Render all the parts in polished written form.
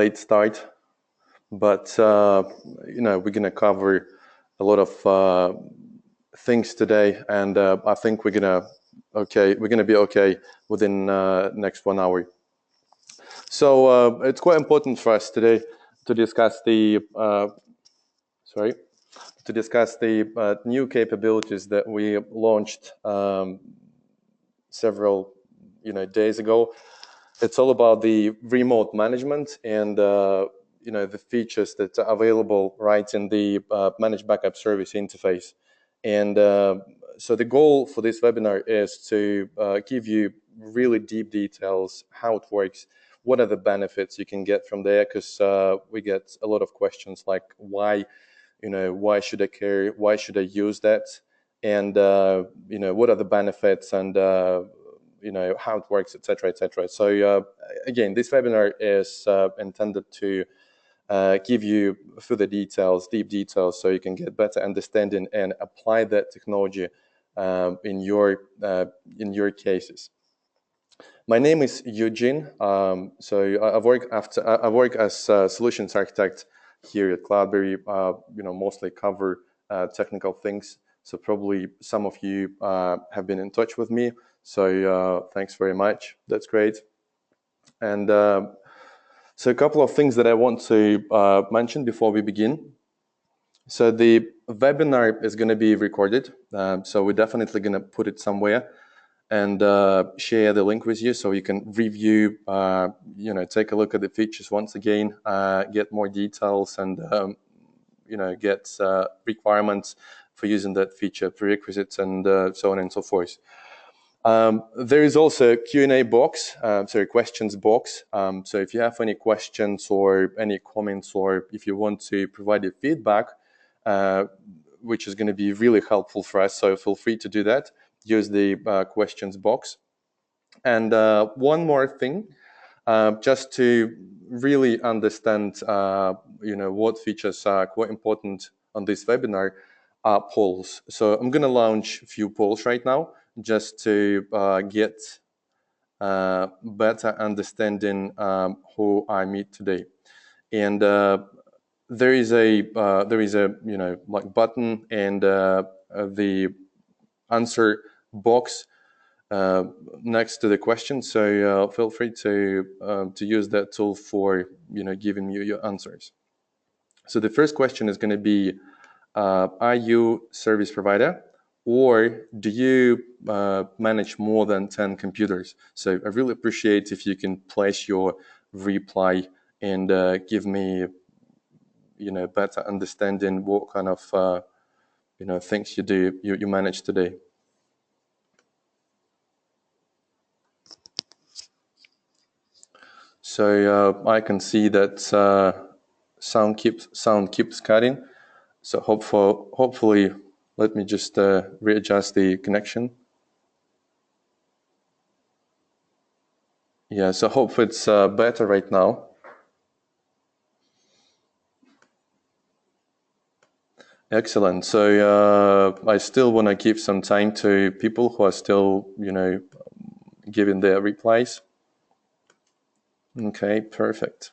late start, but we're gonna cover a lot of things today, and I think we're gonna be okay within next 1 hour. So it's quite important for us today to discuss the new capabilities that we launched several days ago. It's all about the remote management and the features that are available right in the Managed Backup Service interface. And so the goal for this webinar is to give you really deep details, how it works, what are the benefits you can get from there, because we get a lot of questions like why should I care, why should I use that, and what are the benefits, and how it works, etc., etc. So again, this webinar is intended to give you further details, deep details, so you can get better understanding and apply that technology in your cases. My name is Eugene. So I work as a solutions architect here at Cloudberry. Mostly cover technical things. So probably some of you have been in touch with me. So thanks very much. That's great. And so a couple of things that I want to mention before we begin. So the webinar is going to be recorded. So we're definitely going to put it somewhere and share the link with you so you can review, take a look at the features once again, get more details, and get requirements for using that feature, prerequisites, and so on and so forth. There is also a Q&A box, questions box. So if you have any questions or any comments, or if you want to provide your feedback, which is going to be really helpful for us, so feel free to do that. Use the questions box. And one more thing, just to really understand, what features are quite important on this webinar, are polls. So I'm going to launch a few polls right now, just to get better understanding who I meet today. And there is a button and the answer box next to the question. So feel free to use that tool for giving you your answers. So the first question is going to be, are you service provider, or do you manage more than 10 computers? So I really appreciate if you can place your reply and give me better understanding what kind of things you manage today. So I can see that sound keeps cutting. So hopefully, let me just readjust the connection. Yeah, so hope it's better right now. Excellent. So I still want to give some time to people who are still, giving their replies. Okay, perfect.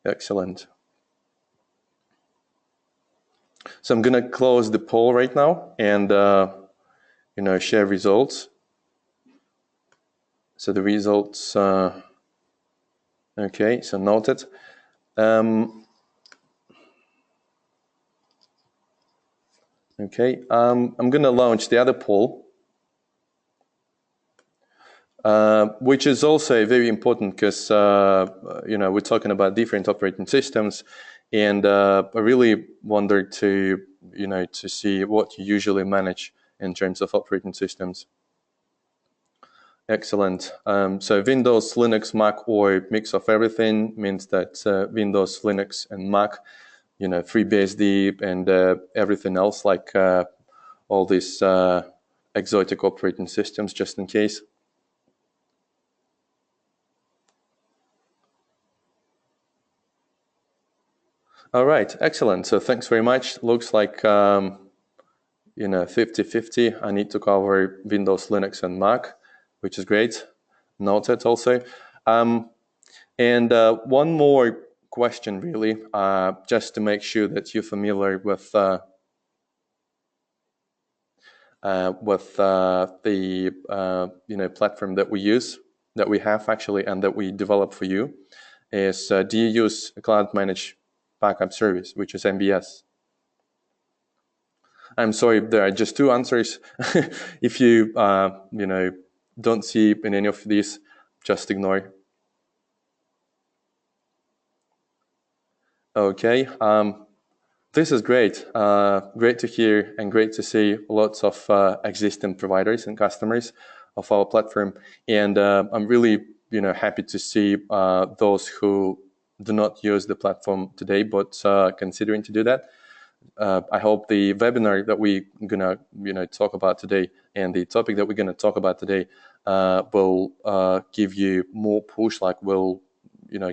Excellent. So I'm going to close the poll right now and, share results. So the results, okay, so noted. Okay, I'm going to launch the other poll, which is also very important because, we're talking about different operating systems, and I really wondered to see what you usually manage in terms of operating systems. Excellent. So Windows, Linux, Mac, or mix of everything means that Windows, Linux, and Mac, FreeBSD and everything else, like all these exotic operating systems, just in case. All right, excellent. So thanks very much. Looks like 50-50. I need to cover Windows, Linux, and Mac, which is great. Noted also. And one more question, really, just to make sure that you're familiar with the platform that we use, that we have actually, and that we develop for you, is do you use a cloud managed backup service, which is MBS? I'm sorry, there are just two answers. If you don't see in any of these, just ignore. Okay. This is great. Great to hear and great to see lots of existing providers and customers of our platform. And I'm really, happy to see those who do not use the platform today, but considering to do that. I hope the webinar that we're gonna, talk about today, and the topic that we're gonna talk about today, will give you more push, like will,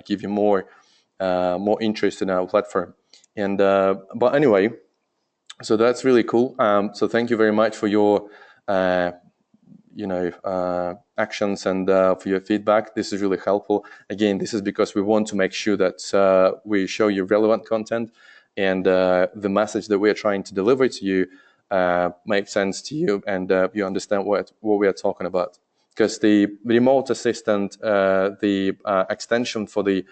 give you more interest in our platform. And but anyway, so that's really cool. So thank you very much for your actions and for your feedback. This is really helpful. Again, this is because we want to make sure that we show you relevant content, and the message that we are trying to deliver to you makes sense to you, and you understand what we are talking about. Because the remote assistant, the extension for the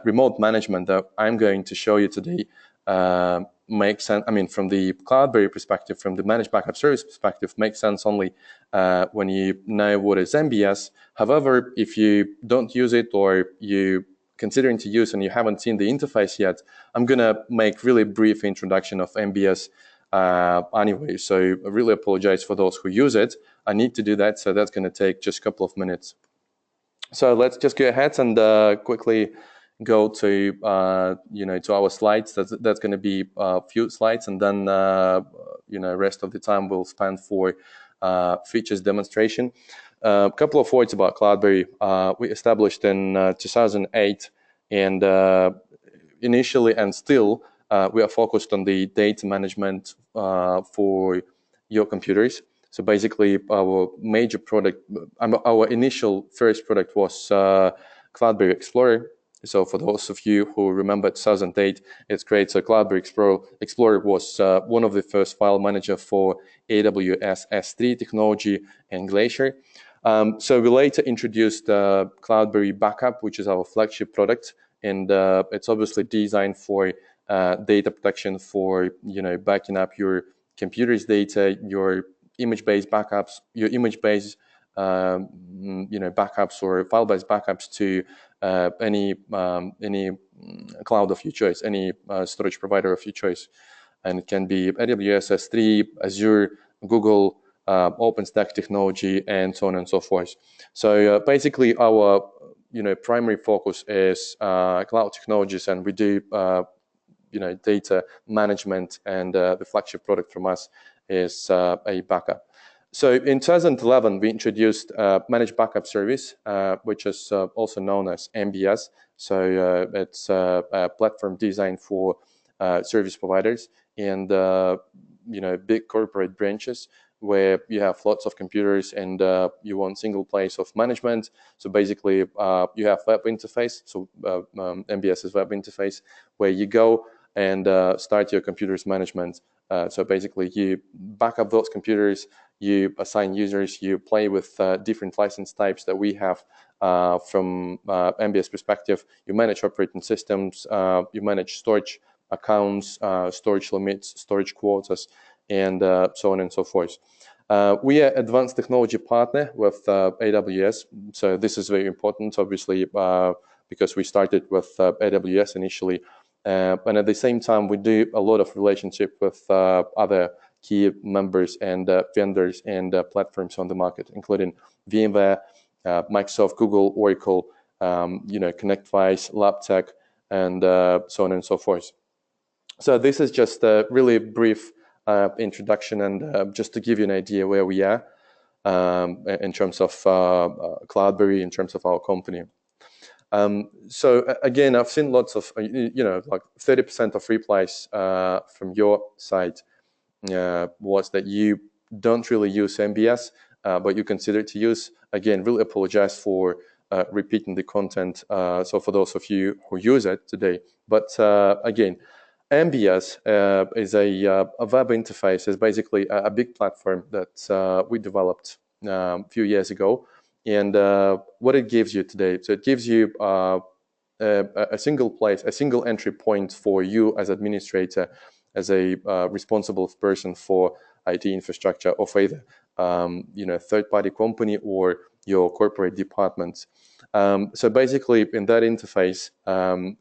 remote management that I'm going to show you today makes sense. I mean, from the Cloudberry perspective, from the managed backup service perspective, makes sense only when you know what is MBS. However, if you don't use it, or you considering to use and you haven't seen the interface yet, I'm gonna make really brief introduction of MBS anyway. So I really apologize for those who use it. I need to do that, so that's gonna take just a couple of minutes. So let's just go ahead and quickly go to to our slides. That's going to be a few slides, and then rest of the time we'll spend for features demonstration. A couple of words about Cloudberry. We established in 2008, and initially and still we are focused on the data management for your computers. So basically, our major product, our initial first product was Cloudberry Explorer. So for those of you who remember 2008, it's great. So Cloudberry Explorer was one of the first file manager for AWS S3 technology and Glacier. So we later introduced Cloudberry Backup, which is our flagship product, and it's obviously designed for data protection, for backing up your computer's data, your image-based backups, your image-based backups or file-based backups to any cloud of your choice, any storage provider of your choice, and it can be AWS, S3, Azure, Google, OpenStack technology, and so on and so forth. So basically, our primary focus is cloud technologies, and we do data management, and the flagship product from us is a backup. So in 2011, we introduced Managed Backup Service, which is also known as MBS. So it's a platform designed for service providers and big corporate branches where you have lots of computers and you want single place of management. So basically, you have web interface. So MBS is web interface where you go and start your computer's management. So basically, you back up those computers, you assign users, you play with different license types that we have from MBS perspective. You manage operating systems, you manage storage accounts, storage limits, storage quotas, and so on and so forth. We are advanced technology partner with AWS. So this is very important, obviously, because we started with AWS initially. And at the same time, we do a lot of relationship with other key members and vendors and platforms on the market, including VMware, Microsoft, Google, Oracle, ConnectWise, LabTech, and so on and so forth. So this is just a really brief introduction, and just to give you an idea where we are in terms of Cloudberry, in terms of our company. So again, I've seen lots of, like 30% of replies from your side was that you don't really use MBS, but you consider to use. Again, really apologize for repeating the content. So for those of you who use it today, but again, MBS is a web interface. Is basically a big platform that we developed a few years ago, and what it gives you today. So it gives you a single place, a single entry point for you as administrator, as a responsible person for IT infrastructure of either third-party company or your corporate department. So basically, in that interface,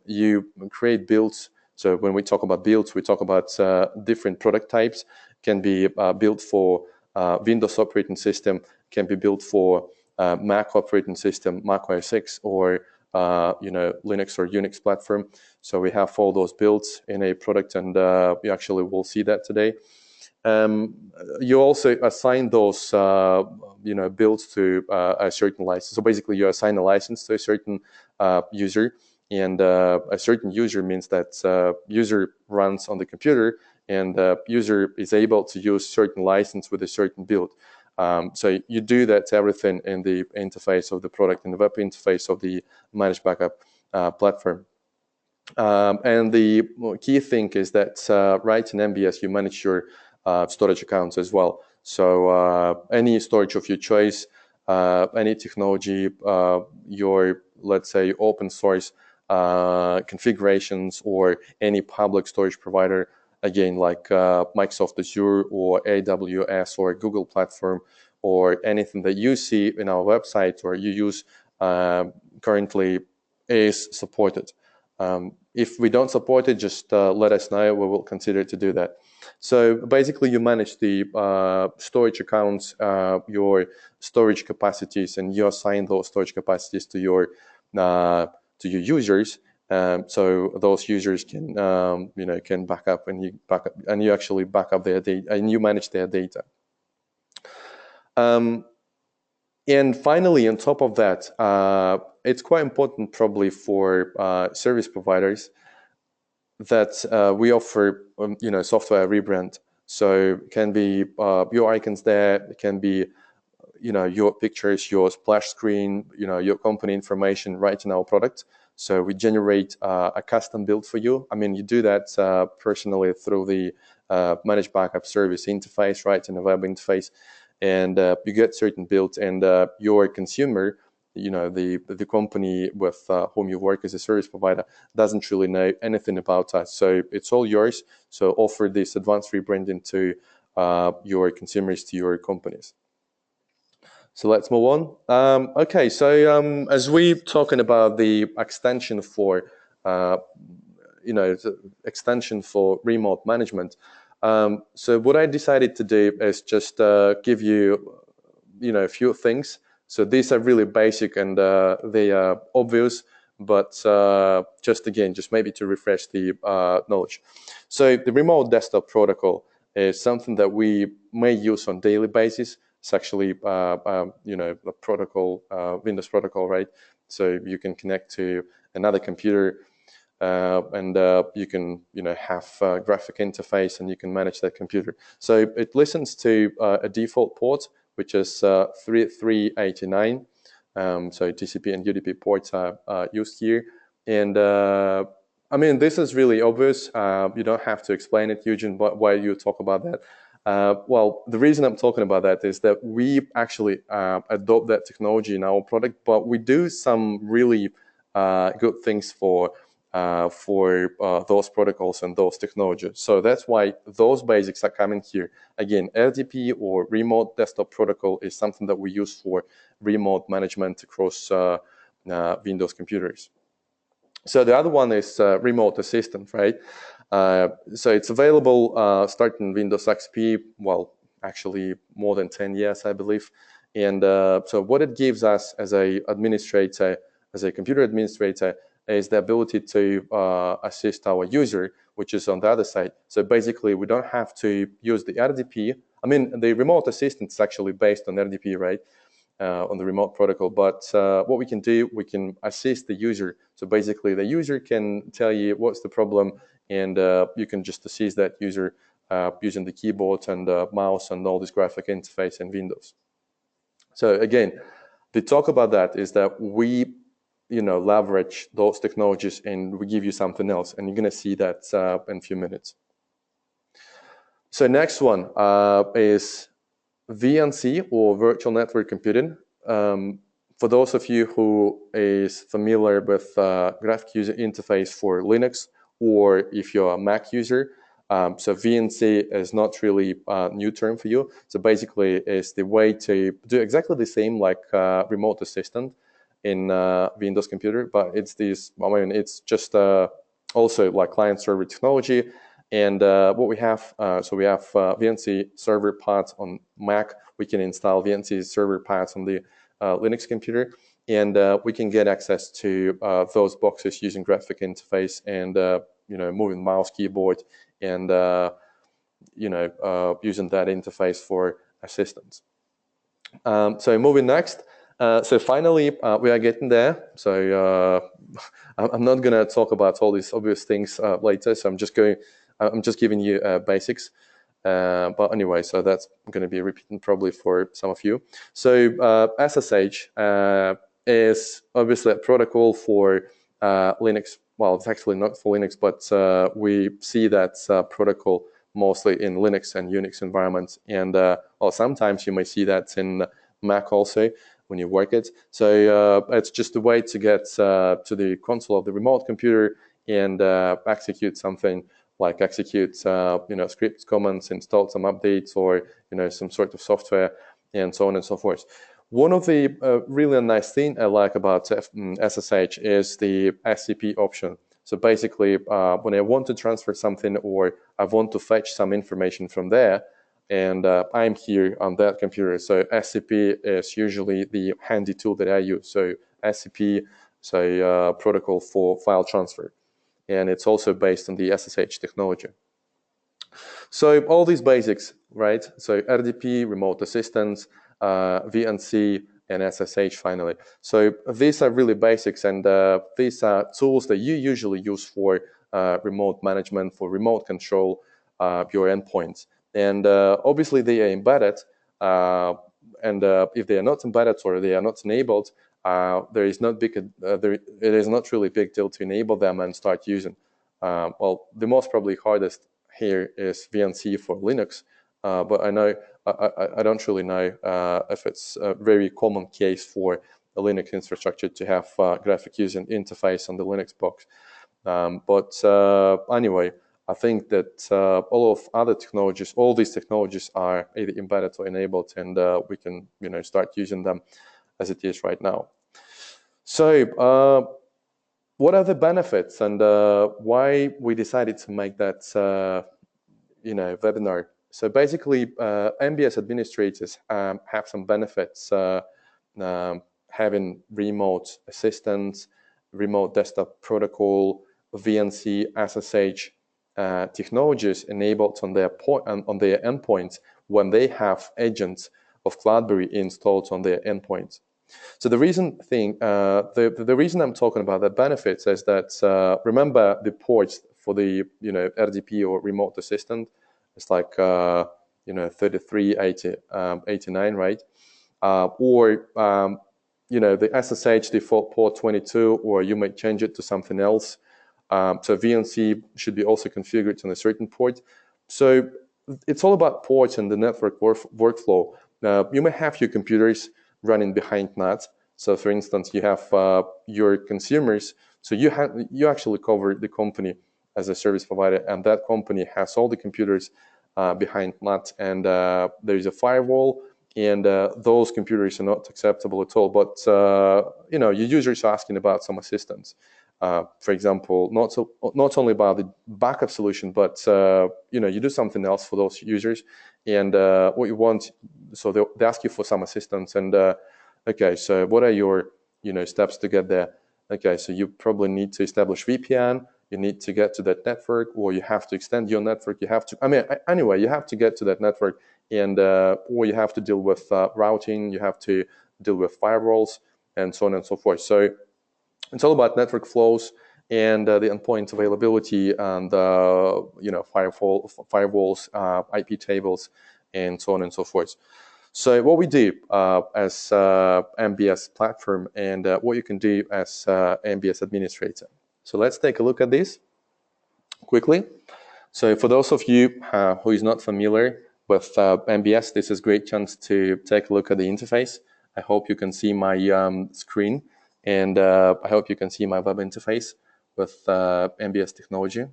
you create builds. So when we talk about builds, we talk about different product types. Can be built for Windows operating system, can be built for Mac operating system, Mac OS X, or Linux or Unix platform. So we have all those builds in a product, and we actually will see that today. You also assign those builds to a certain license. So basically, you assign a license to a certain user, and a certain user means that user runs on the computer, and user is able to use certain license with a certain build. So you do that to everything in the interface of the product, in the web interface of the managed backup platform. And the key thing is that right in MBS, you manage your storage accounts as well. So any storage of your choice, any technology, your, let's say, open source configurations, or any public storage provider, again, like Microsoft Azure or AWS or Google platform, or anything that you see in our website or you use currently is supported. If we don't support it, just let us know. We will consider to do that. So basically, you manage the storage accounts, your storage capacities, and you assign those storage capacities to your users. So those users can can back up, and you actually back up their data, and you manage their data. And finally, on top of that, it's quite important probably for service providers that we offer, software rebrand. So it can be your icons there, it can be, your pictures, your splash screen, your company information right in our product. So we generate a custom build for you. I mean, you do that personally through the managed backup service interface, right, in the web interface, and you get certain builds, and your consumer, the company with whom you work as a service provider, doesn't really know anything about us. So it's all yours. So offer this advanced rebranding to your consumers, to your companies. So let's move on. Okay, so as we're talking about the extension for, extension for remote management, so what I decided to do is just give you, a few things. So these are really basic, and they are obvious, but just maybe to refresh the knowledge. So the remote desktop protocol is something that we may use on daily basis. It's actually, a protocol, Windows protocol, right? So you can connect to another computer, and you can, have a graphic interface, and you can manage that computer. So it listens to a default port, which is 3389. So TCP and UDP ports are used here. And this is really obvious. You don't have to explain it, Eugene, why you talk about that. Well, the reason I'm talking about that is that we actually adopt that technology in our product, but we do some really good things for those protocols and those technologies. So that's why those basics are coming here. Again, RDP, or remote desktop protocol, is something that we use for remote management across Windows computers. So the other one is remote assistant, right? So it's available starting Windows XP, well, actually more than 10 years, I believe. And so what it gives us as a administrator, as a computer administrator, is the ability to assist our user, which is on the other side. So basically, we don't have to use the RDP. I mean, the remote assistant is actually based on RDP, right? On the remote protocol. But what we can do, we can assist the user. So basically, the user can tell you what's the problem, and you can just assist that user using the keyboard and mouse and all this graphic interface in Windows. So again, The talk about that is that we, leverage those technologies and we give you something else, and you're going to see that in a few minutes. So next one is VNC, or virtual network computing. For those of you who is familiar with graphic user interface for Linux, or if you're a Mac user, so VNC is not really a new term for you. So basically, it's the way to do exactly the same like remote assistant in Windows computer, but it's this. I mean, it's just also like client server technology. And what we have, so we have VNC server paths on Mac. We can install VNC server paths on the Linux computer, and we can get access to those boxes using graphic interface and moving mouse, keyboard, and using that interface for assistance. So moving next. So finally, we are getting there. So I'm not going to talk about all these obvious things later. So I'm just giving you basics. But anyway, so that's going to be repeating probably for some of you. So SSH is obviously a protocol for Linux. Well, it's actually not for Linux, but we see that protocol mostly in Linux and Unix environments. And sometimes you may see that in Mac also when you work it. So it's just a way to get to the console of the remote computer and execute something, like execute script commands, install some updates, or some sort of software, and so on and so forth. One of the really nice thing I like about SSH is the SCP option. So basically, when I want to transfer something or I want to fetch some information from there, and I'm here on that computer, so SCP is usually the handy tool that I use. So SCP, so protocol for file transfer, and it's also based on the SSH technology. So all these basics, right? So RDP, remote assistance, VNC, and SSH finally. So these are really basics, and these are tools that you usually use for remote management, for remote control your endpoints. And obviously they are embedded, and if they are not embedded or they are not enabled, it is not really big deal to enable them and start using. Well, the most probably hardest here is VNC for Linux, but I don't really know if it's a very common case for a Linux infrastructure to have graphic user interface on the Linux box. But anyway, I think that all of other technologies, all these technologies are either embedded or enabled, and we can start using them as it is right now. So what are the benefits, and why we decided to make that webinar? So basically, MBS administrators have some benefits having remote assistance, remote desktop protocol, VNC, SSH technologies enabled on their endpoints when they have agents of CloudBerry installed on their endpoints. So the reason I'm talking about the benefits is that remember the ports for the RDP or remote assistant. It's like 3389, right? Or the SSH default port 22, or you might change it to something else. So VNC should be also configured on a certain port. So it's all about ports and the network workflow. You may have your computers running behind NAT. So for instance, you have your consumers. So you actually cover the company as a service provider, and that company has all the computers behind NAT, and there is a firewall, and those computers are not acceptable at all. But your users are asking about some assistance. For example, not only about the backup solution, but you do something else for those users, and what you want. So they ask you for some assistance, and okay, so what are your steps to get there? Okay, so you probably need to establish VPN. You need to get to that network, or you have to extend your network. You have to, anyway, you have to get to that network, and or you have to deal with routing. You have to deal with firewalls, and so on and so forth. So it's all about network flows and the endpoint availability, and firewalls, IP tables, and so on and so forth. So what we do as MBS platform and what you can do as MBS administrator. So let's take a look at this quickly. So for those of you who is not familiar with MBS, this is a great chance to take a look at the interface. I hope you can see my screen, and I hope you can see my web interface with MBS technology.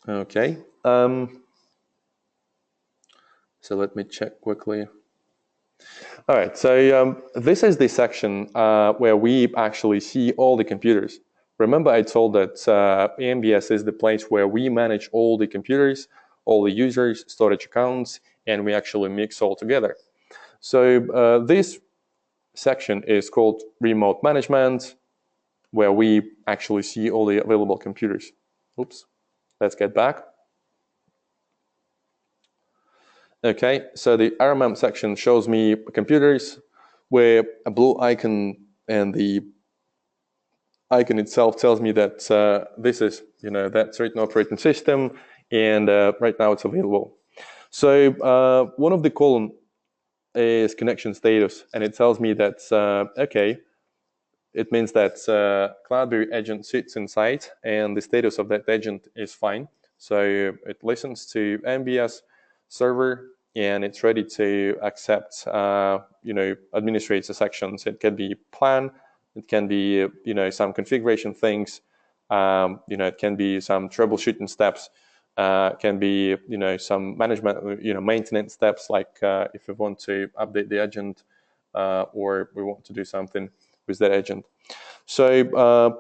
Okay. So let me check quickly. All right, so this is the section where we actually see all the computers. Remember I told that MBS is the place where we manage all the computers, all the users, storage accounts, and we actually mix all together. So this section is called Remote Management, where we actually see all the available computers. Oops, let's get back. Okay, so the RMM section shows me computers where a blue icon, and the icon itself tells me that this is, that certain operating system, and right now it's available. So one of the column is connection status, and it tells me that, okay, it means that Cloudberry agent sits inside, and the status of that agent is fine. So it listens to MBS server, and it's ready to accept, administrate the sections. It can be plan, it can be, some configuration things, it can be some troubleshooting steps, can be, some management, maintenance steps, like if we want to update the agent or we want to do something with that agent. So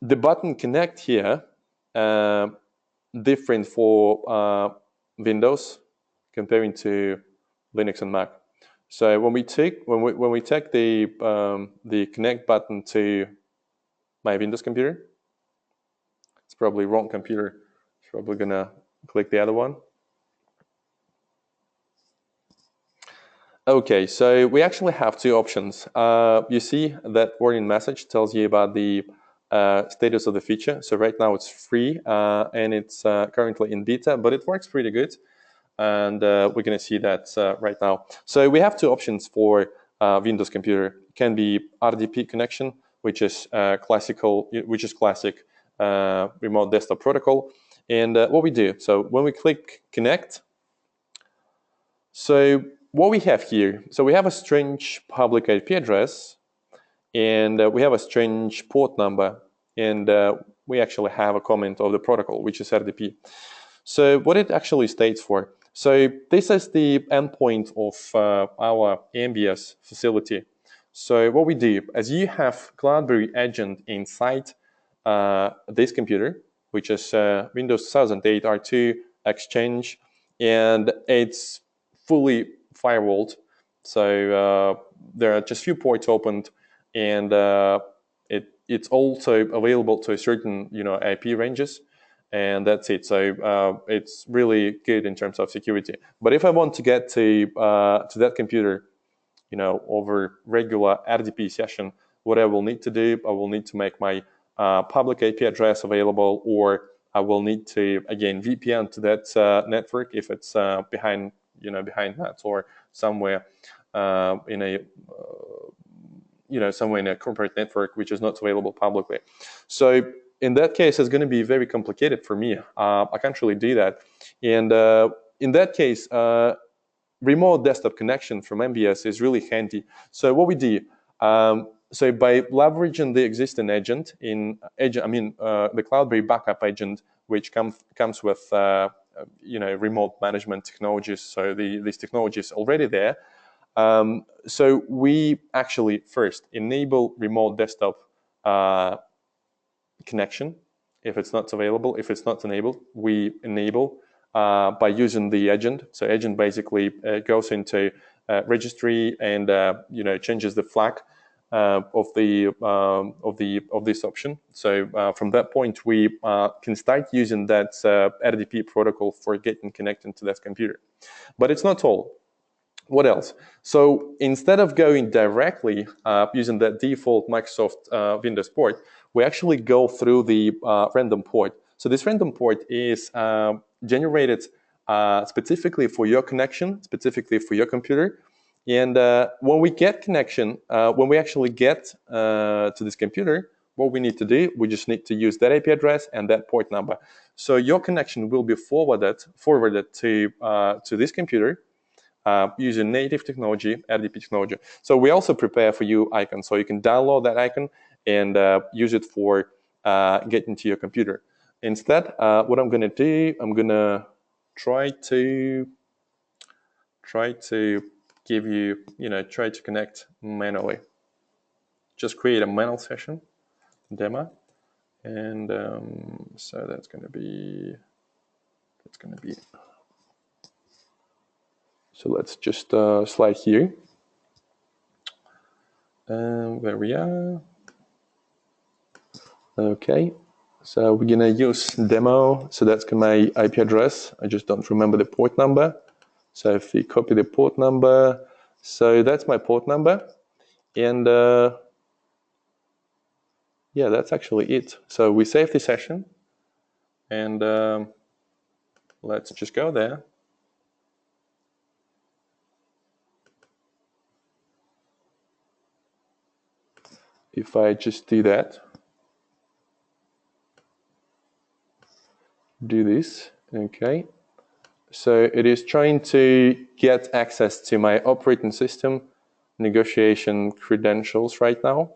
the button connect here different for Windows comparing to Linux and Mac. So when we take the connect button to my Windows computer, it's probably wrong computer. It's probably gonna click the other one. Okay, so we actually have two options. You see that warning message tells you about the status of the feature. So right now it's free and it's currently in beta, but it works pretty good. And we're going to see that right now. So we have two options for Windows computer. It can be RDP connection, which is classic remote desktop protocol. And what we do, so when we click connect, so what we have here, so we have a strange public IP address, and we have a strange port number, and we actually have a comment of the protocol, which is RDP. So what it actually states for. So this is the endpoint of our MBS facility. So what we do, as you have Cloudberry agent inside this computer, which is Windows 2008 R2 Exchange, and it's fully firewalled. So there are just few ports opened, and it's also available to a certain IP ranges, and that's it. So it's really good in terms of security. But if I want to get to that computer, over regular RDP session, what I will need to do, I will need to make my public IP address available, or I will need to again VPN to that network if it's behind that, or somewhere in a somewhere in a corporate network which is not available publicly. So in that case, it's going to be very complicated for me. I can't really do that. And in that case, remote desktop connection from MBS is really handy. So what we do, so by leveraging the existing agent the Cloudberry backup agent, which comes with remote management technologies. So these technologies already there. So we actually first enable remote desktop connection if it's not available. If it's not enabled, we enable by using the agent. So agent basically goes into registry and changes the flag of this option. So from that point, we can start using that RDP protocol for getting connected to that computer. But it's not all. What else? So instead of going directly using the default Microsoft Windows port, we actually go through the random port. So this random port is generated specifically for your connection, specifically for your computer. And when we get connection, when we actually get to this computer, what we need to do, we just need to use that IP address and that port number. So your connection will be forwarded to this computer using native technology, RDP technology. So we also prepare for you icon, so you can download that icon and use it for getting to your computer. Instead, what I'm going to do, I'm going to try to give you, try to connect manually. Just create a manual session demo, and so that's going to be. So let's just slide here. Where we are. Okay, so we're gonna use demo. So that's my IP address. I just don't remember the port number. So if we copy the port number, so that's my port number, and yeah, that's actually it. So we save the session, and let's just go there. If I just do that, do this, okay. So it is trying to get access to my operating system negotiation credentials right now.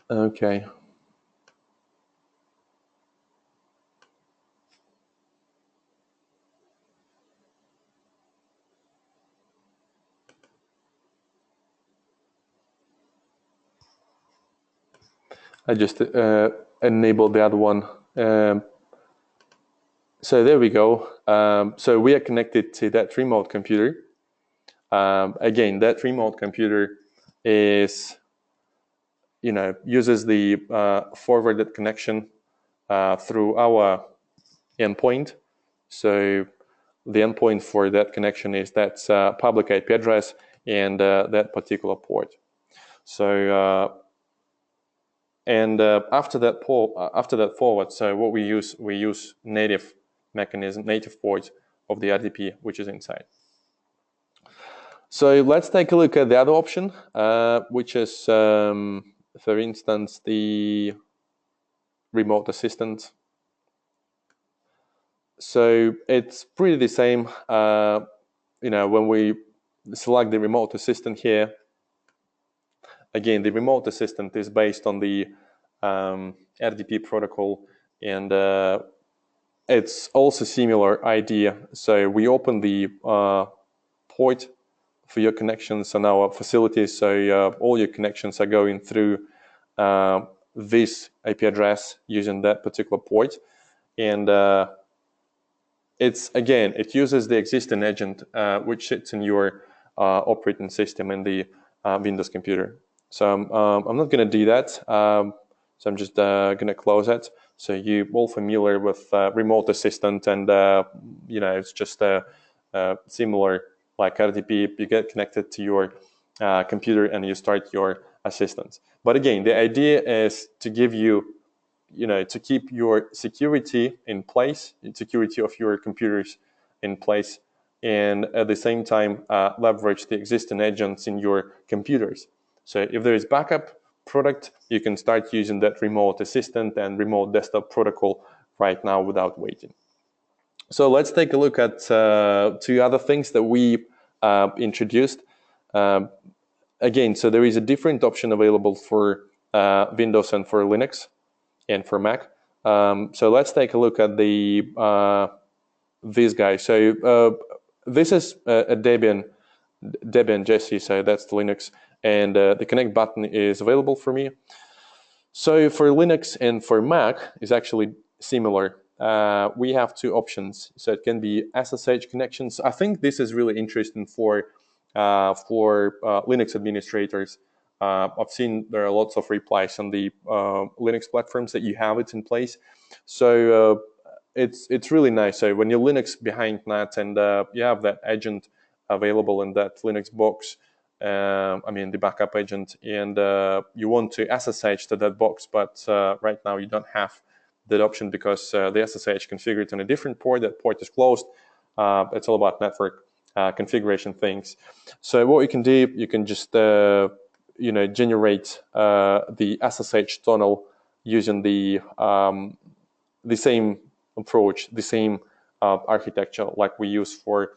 Okay. I just enabled the other one. So there we go. So we are connected to that remote computer. Again, that remote computer is, uses the forwarded connection through our endpoint. So the endpoint for that connection is that public IP address and that particular port. So after that forward, so what we use native mechanism, native port of the RDP, which is inside. So let's take a look at the other option, which is, for instance, the remote assistant. So it's pretty the same. When we select the remote assistant here, again, the remote assistant is based on the RDP protocol, and it's also similar idea. So we open the port for your connections on our facilities. So all your connections are going through this IP address using that particular port, and it uses the existing agent which sits in your operating system in the Windows computer. So I'm not going to do that. So I'm just going to close it. So you're all familiar with remote assistant, and it's just similar like RDP. You get connected to your computer and you start your assistant. But again, the idea is to give you, to keep your security in place, security of your computers in place, and at the same time leverage the existing agents in your computers. So if there is backup product, you can start using that remote assistant and remote desktop protocol right now without waiting. So let's take a look at two other things that we introduced. Again, so there is a different option available for Windows and for Linux and for Mac. So let's take a look at this guy. So this is a Debian Jesse, so that's the Linux, and the connect button is available for me. So for Linux and for Mac is actually similar. We have two options. So it can be SSH connections. I think this is really interesting for Linux administrators. I've seen there are lots of replies on the Linux platforms that you have it in place. So it's really nice. So when you're Linux behind that and you have that agent available in that Linux box, the backup agent, and you want to SSH to that box, but right now you don't have that option because the SSH configured on a different port. That port is closed. It's all about network configuration things. So what you can do, you can just generate the SSH tunnel using the same approach, the same architecture like we use for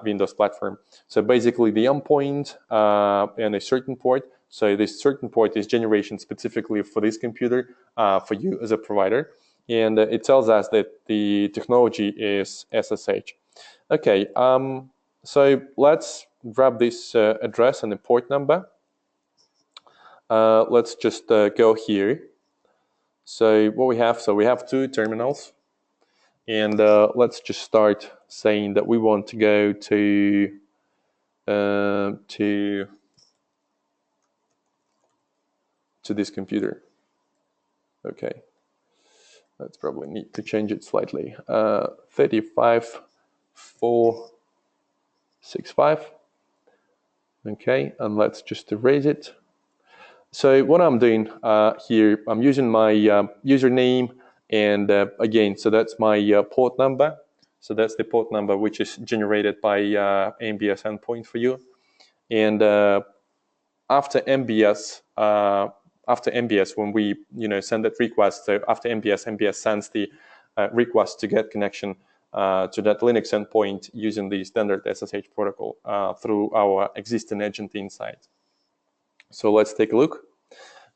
Windows platform. So basically the endpoint and a certain port. So this certain port is generation specifically for this computer, for you as a provider. And it tells us that the technology is SSH. Okay, so let's grab this address and the port number. Let's just go here. So what we have, we have two terminals. And let's just start saying that we want to go to this computer. Okay, let's probably need to change it slightly. 35465. Okay, and let's just erase it. So what I'm doing here, I'm using my username, and again, so that's my port number. So that's the port number which is generated by MBS endpoint for you. And after MBS, when we send that request, so after MBS sends the request to get connection to that Linux endpoint using the standard SSH protocol through our existing agent inside. So let's take a look.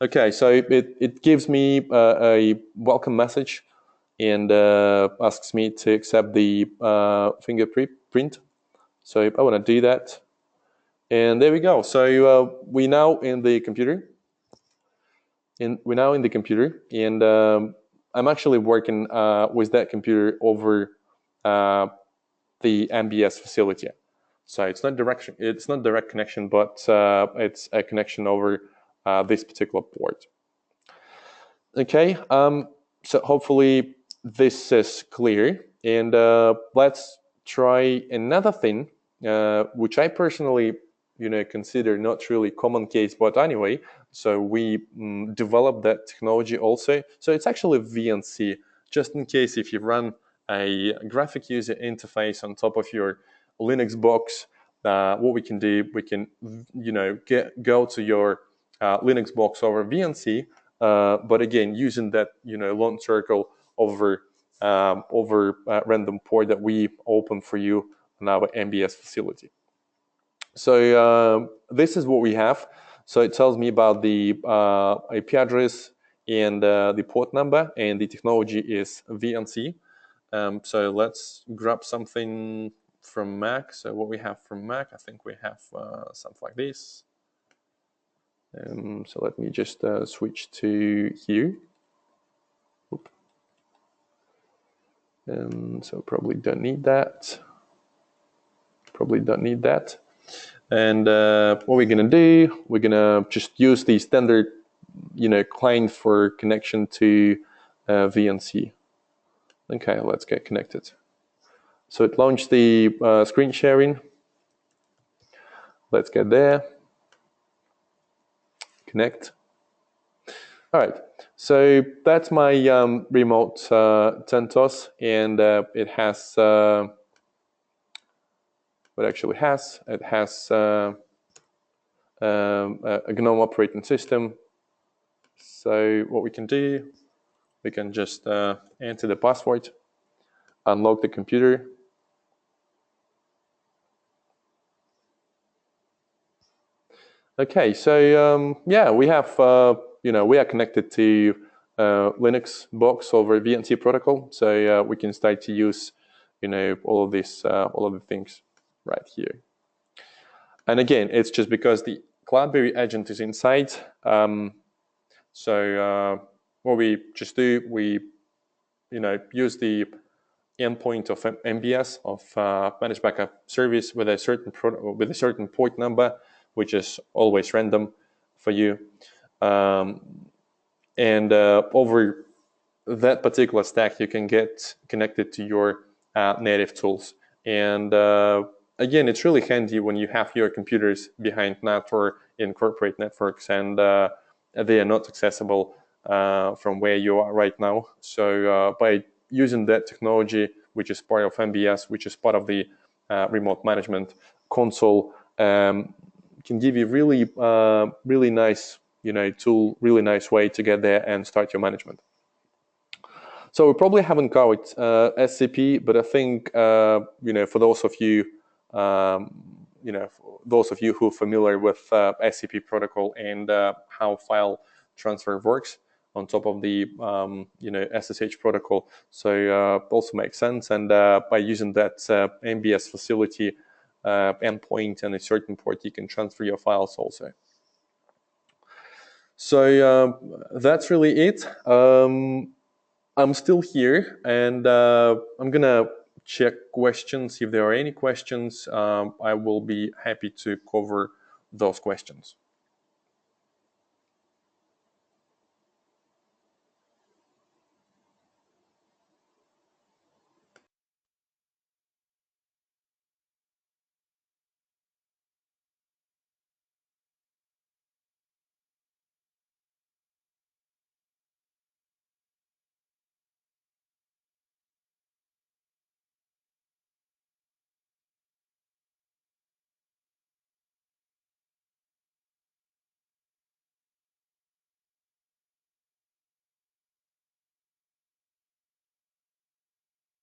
Okay, so it gives me a welcome message and asks me to accept the fingerprint. So I want to do that. And there we go. So we're now in the computer. And I'm actually working with that computer over the MBS facility. So it's not direct connection, but it's a connection over this particular port. Okay, so hopefully this is clear. And let's try another thing, which I personally consider not really common case, but anyway, so we developed that technology also. So it's actually VNC, just in case if you run a graphic user interface on top of your Linux box, what we can do, we can go to your Linux box over VNC, but again using that lone circle over random port that we open for you on our MBS facility. So this is what we have. So it tells me about the IP address and the port number, and the technology is VNC. So let's grab something from Mac. So what we have from Mac, I think we have something like this. So let me just switch to here. So probably don't need that. And what we're gonna do, we're gonna just use the standard, client for connection to VNC. Okay, let's get connected. So it launched the screen sharing. Let's get there. Connect. All right, so that's my remote CentOS, and it has what it actually has. It has a GNOME operating system. So what we can do, we can just enter the password, unlock the computer. Okay, so yeah, we have we are connected to Linux box over VNC protocol, so we can start to use all of this, all of the things right here. And again, it's just because the Cloudberry agent is inside. So what we just do, we use the endpoint of MBS of Managed Backup Service with a certain port number, which is always random for you. And over that particular stack, you can get connected to your native tools. And again, it's really handy when you have your computers behind network in corporate networks, and they are not accessible from where you are right now. So by using that technology, which is part of MBS, which is part of the remote management console, can give you really nice tool, really nice way to get there and start your management. So we probably haven't covered SCP, but I think for those of you who are familiar with SCP protocol and how file transfer works on top of the SSH protocol, so also makes sense. And by using that MBS facility endpoint and a certain port, you can transfer your files also. So that's really it. I'm still here, and I'm gonna check questions. If there are any questions, I will be happy to cover those questions.